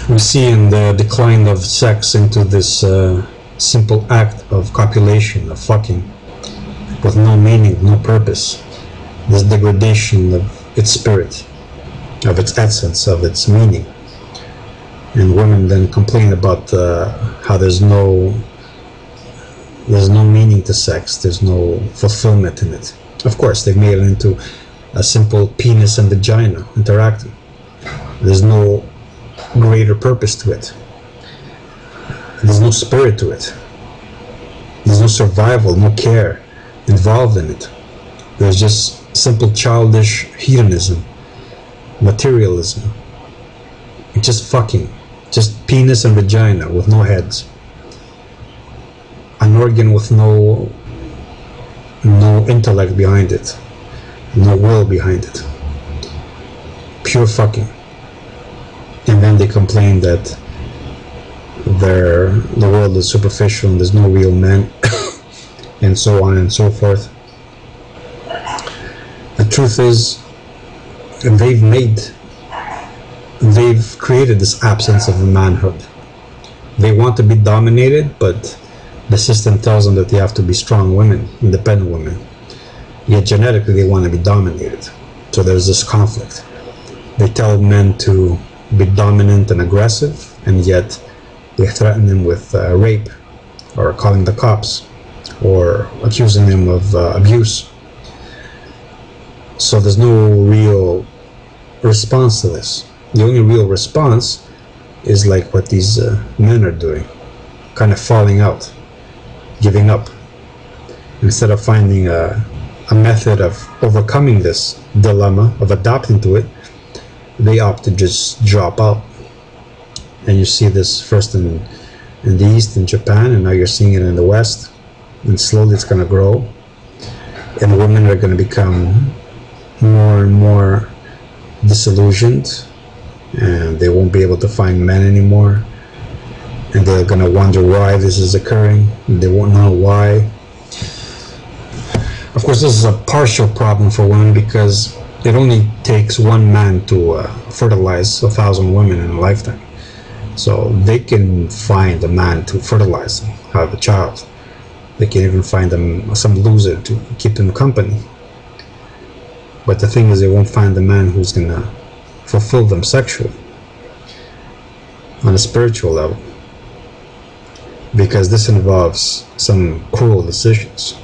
we see in the decline of sex into this simple act of copulation, of fucking, with no meaning, no purpose. This degradation of its spirit, of its essence, of its meaning. And women then complain about how there's no meaning to sex, there's no fulfillment in it. Of course, they've made it into a simple penis and vagina interacting. There's no greater purpose to it. There's no spirit to it. There's no survival, no care involved in it. There's just simple childish hedonism, materialism. It's just fucking. Just penis and vagina with no heads. An organ with no intellect behind it. No will behind it. Pure fucking. And then they complain that the world is superficial and there's no real men, and so on and so forth. The truth is, they've created this absence of manhood. They want to be dominated, but the system tells them that they have to be strong women, independent women. Yet genetically they want to be dominated. So there's this conflict. They tell men to be dominant and aggressive, and yet they threaten them with rape, or calling the cops, or accusing them of abuse. So there's no real response to this. The only real response is like what these men are doing, kind of falling out, giving up. Instead of finding a method of overcoming this dilemma, of adapting to it, they opt to just drop out. And you see this first in the East, in Japan, and now you're seeing it in the West, and slowly it's going to grow, and women are going to become more and more disillusioned, and they won't be able to find men anymore, and they're going to wonder why this is occurring, and they won't know why. Of course, this is a partial problem for women, because it only takes one man to fertilize 1,000 women in a lifetime. So they can find a man to fertilize them, have a child. They can even find them some loser to keep them company. But the thing is, they won't find the man who's going to fulfill them sexually on a spiritual level, because this involves some cruel decisions.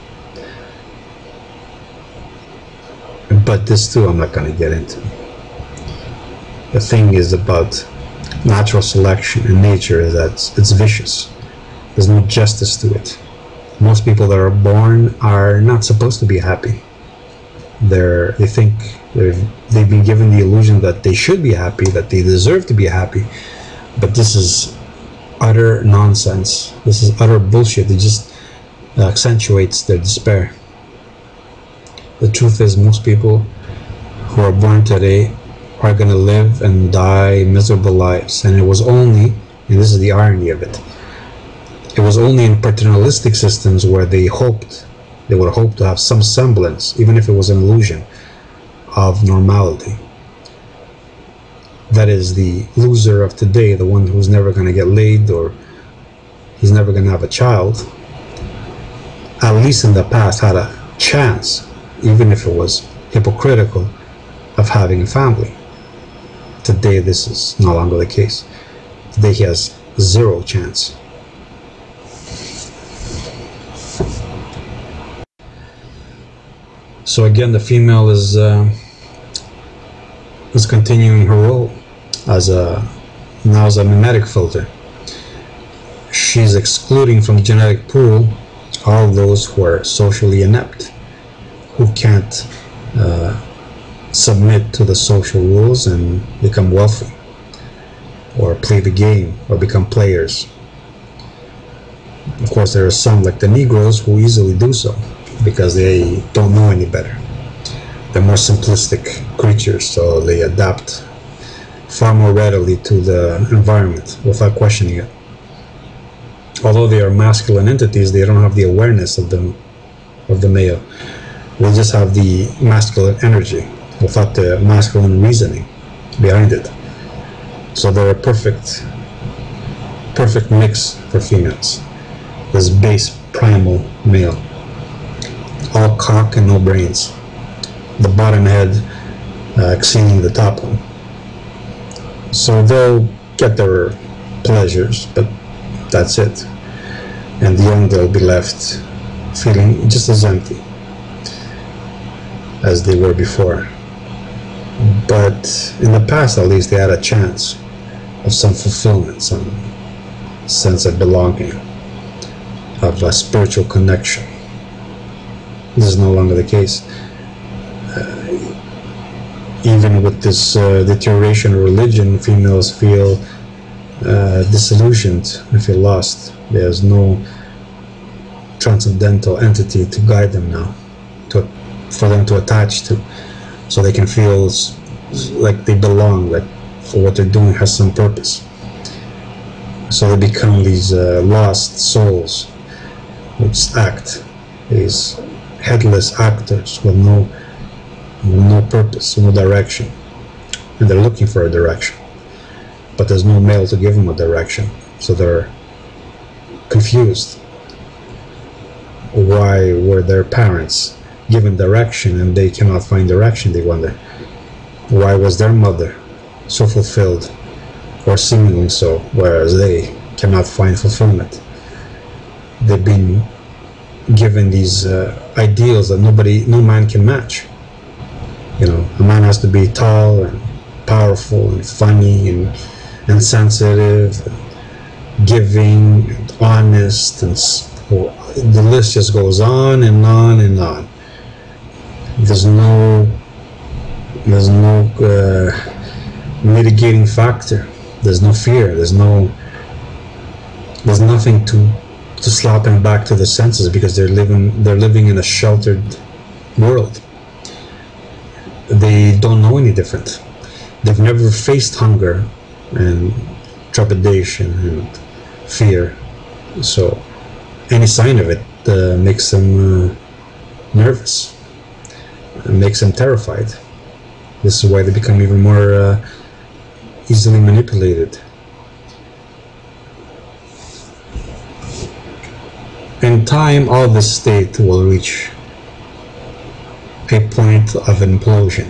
But this too I'm not going to get into. The thing is about natural selection and nature is that it's vicious. There's no justice to it. Most people that are born are not supposed to be happy. They think they've been given the illusion that they should be happy, that they deserve to be happy. But this is utter nonsense. This is utter bullshit. It just accentuates their despair. The truth is, most people who are born today are going to live and die miserable lives. And it was only, and this is the irony of it, it was only in paternalistic systems where they would hope to have some semblance, even if it was an illusion, of normality. That is, the loser of today, the one who's never going to get laid, or he's never going to have a child, at least in the past had a chance, even if it was hypocritical, of having a family. Today this is no longer the case. Today he has zero chance. So again, the female is continuing her role as a mimetic filter. She's excluding from the genetic pool all those who are socially inept, who can't submit to the social rules and become wealthy, or play the game, or become players. Of course, there are some, like the Negroes, who easily do so because they don't know any better. They're more simplistic creatures, so they adapt far more readily to the environment without questioning it. Although they are masculine entities, they don't have the awareness of the male. They just have the masculine energy without the masculine reasoning behind it. So they're a perfect mix for females. This base primal male, all cock and no brains, the bottom head exceeding the top one. So they'll get their pleasures, but that's it. And the young, they'll be left feeling just as empty as they were before. But in the past, at least, they had a chance of some fulfillment, some sense of belonging, of a spiritual connection. This is no longer the case. Even with this deterioration of religion, females feel disillusioned, they feel lost. There's no transcendental entity to guide them now, for them to attach to, so they can feel like they belong, like for what they're doing has some purpose. So they become these lost souls which act, these headless actors with no purpose, no direction, and they're looking for a direction, but there's no male to give them a direction, so they're confused. Why were their parents given direction and they cannot find direction? They wonder. Why was their mother so fulfilled, or seemingly so, whereas they cannot find fulfillment? They've been given these ideals that no man can match. You know, a man has to be tall and powerful and funny and sensitive, and giving and honest, and the list just goes on and on and on. There's no mitigating factor. There's no fear. There's nothing to slap them back to the senses, because they're living in a sheltered world. They don't know any different. They've never faced hunger and trepidation and fear. So any sign of it makes them nervous, makes them terrified. This is why they become even more easily manipulated. In time, all this state will reach a point of implosion.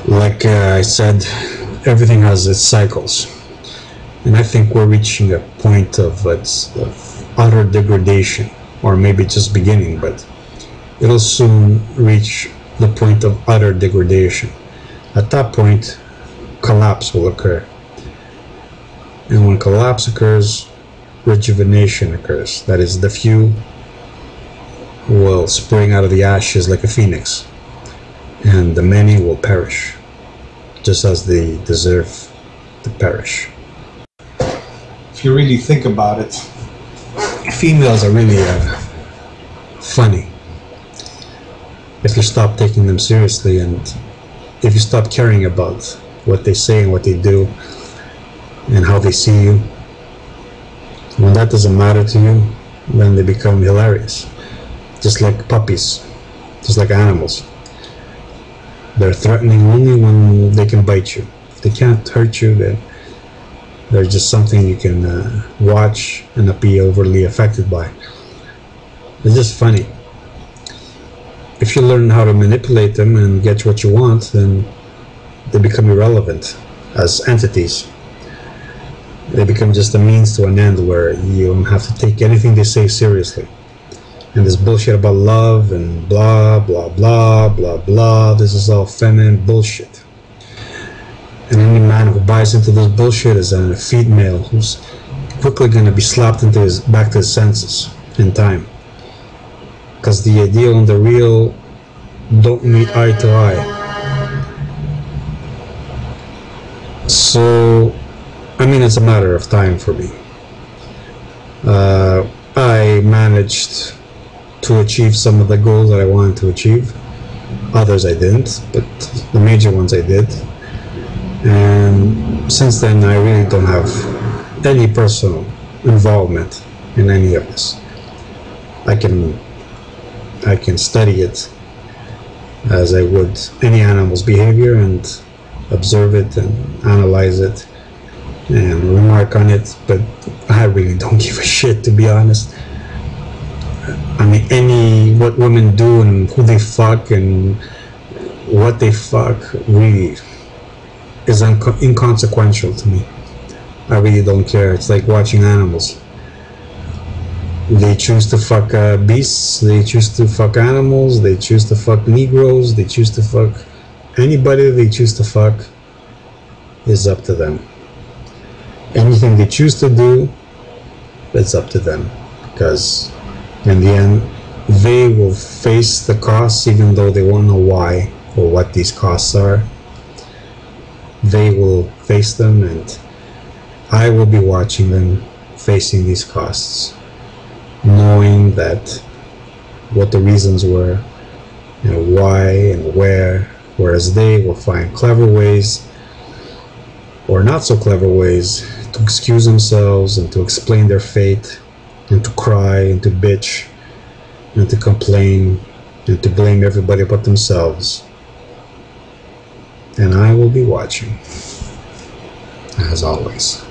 Like I said, everything has its cycles, and I think we're reaching a point of utter degradation, or maybe just beginning, but it'll soon reach the point of utter degradation. At that point, collapse will occur, and when collapse occurs, rejuvenation occurs. That is, the few will spring out of the ashes like a phoenix, and the many will perish, just as they deserve to perish. If you really think about it, females are really funny. If you stop taking them seriously, and if you stop caring about what they say and what they do and how they see you, when that doesn't matter to you, then they become hilarious. Just like puppies, just like animals. They're threatening only when they can bite you. If they can't hurt you, then they're just something you can watch and not be overly affected by. They're just funny. If you learn how to manipulate them and get what you want, then they become irrelevant as entities. They become just a means to an end, where you don't have to take anything they say seriously. And this bullshit about love and blah, blah, blah, blah, blah, this is all feminine bullshit. And any man who buys into this bullshit is a female who's quickly going to be slapped back to his senses in time. Because the ideal and the real don't meet eye to eye. So, I mean, it's a matter of time for me. I managed to achieve some of the goals that I wanted to achieve. Others I didn't, but the major ones I did. And since then, I really don't have any personal involvement in any of this. I can study it as I would any animal's behavior and observe it and analyze it and remark on it, but I really don't give a shit, to be honest. I mean, what women do and who they fuck and what they fuck really is inconsequential to me. I really don't care. It's like watching animals. They choose to fuck beasts, they choose to fuck animals, they choose to fuck Negroes, they choose to fuck anybody they choose to fuck is up to them. Anything they choose to do, it's up to them. Because in the end, they will face the costs even though they won't know why or what these costs are. They will face them, and I will be watching them facing these costs, knowing that what the reasons were and why and where, whereas they will find clever ways or not so clever ways to excuse themselves and to explain their fate and to cry and to bitch and to complain and to blame everybody but themselves. And I will be watching, as always.